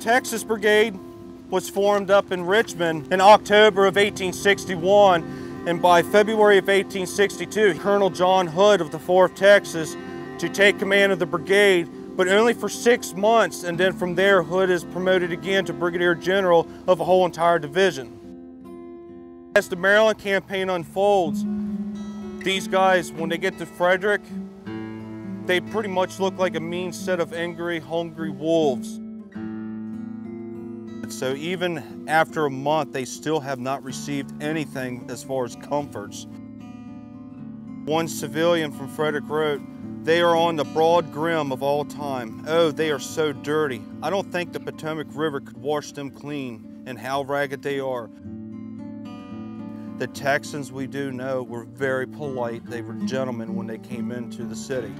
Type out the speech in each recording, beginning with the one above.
Texas Brigade was formed up in Richmond in October of 1861, and by February of 1862, Colonel John Hood of the 4th Texas to take command of the brigade, but only for 6 months, and then from there Hood is promoted again to Brigadier General of a whole entire division. As the Maryland campaign unfolds, these guys, when they get to Frederick, they pretty much look like a mean set of angry, hungry wolves. So even after a month, they still have not received anything as far as comforts. One civilian from Frederick wrote, "They are on the broad grim of all time. Oh, they are so dirty. I don't think the Potomac River could wash them clean, and how ragged they are." The Texans, we do know, were very polite. They were gentlemen when they came into the city.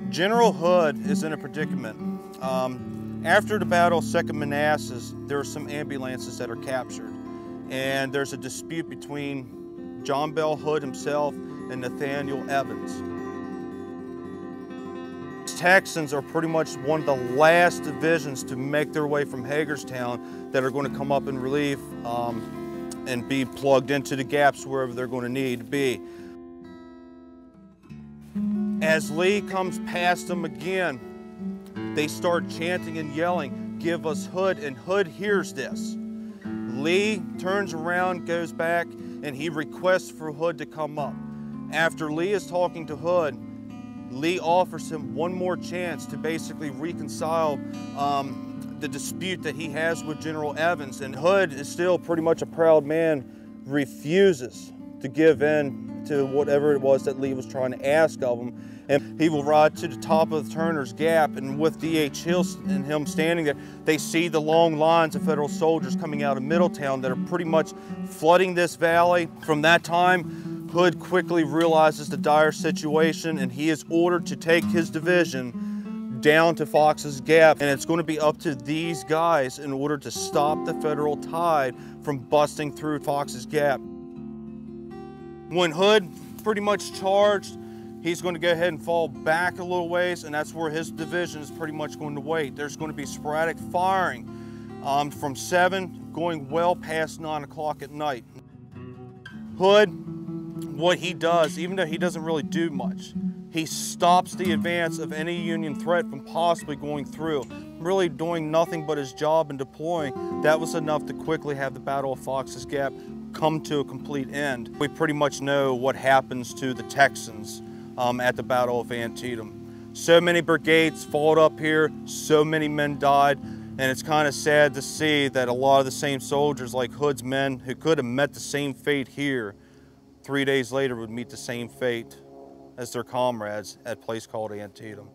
General Hood is in a predicament. After the Battle of Second Manassas, there are some ambulances that are captured, and there's a dispute between John Bell Hood himself and Nathaniel Evans. Texans are pretty much one of the last divisions to make their way from Hagerstown that are going to come up in relief and be plugged into the gaps wherever they're going to need to be. As Lee comes past them again, they start chanting and yelling, "Give us Hood," and Hood hears this. Lee turns around, goes back, and he requests for Hood to come up. After Lee is talking to Hood, Lee offers him one more chance to basically reconcile the dispute that he has with General Evans, and Hood is still pretty much a proud man, refuses to give in to whatever it was that Lee was trying to ask of him. And he will ride to the top of the Turner's Gap, and with D.H. Hill and him standing there, they see the long lines of Federal soldiers coming out of Middletown that are pretty much flooding this valley. From that time, Hood quickly realizes the dire situation, and he is ordered to take his division down to Fox's Gap, and it's going to be up to these guys in order to stop the Federal tide from busting through Fox's Gap. When Hood pretty much charged, he's going to go ahead and fall back a little ways, and that's where his division is pretty much going to wait. There's going to be sporadic firing from 7 going well past 9 o'clock at night. Hood, what he does, even though he doesn't really do much, he stops the advance of any Union threat from possibly going through, really doing nothing but his job and deploying. That was enough to quickly have the Battle of Fox's Gap come to a complete end. We pretty much know what happens to the Texans at the Battle of Antietam. So many brigades fought up here, so many men died, and it's kind of sad to see that a lot of the same soldiers like Hood's men who could have met the same fate here, 3 days later would meet the same fate as their comrades at a place called Antietam.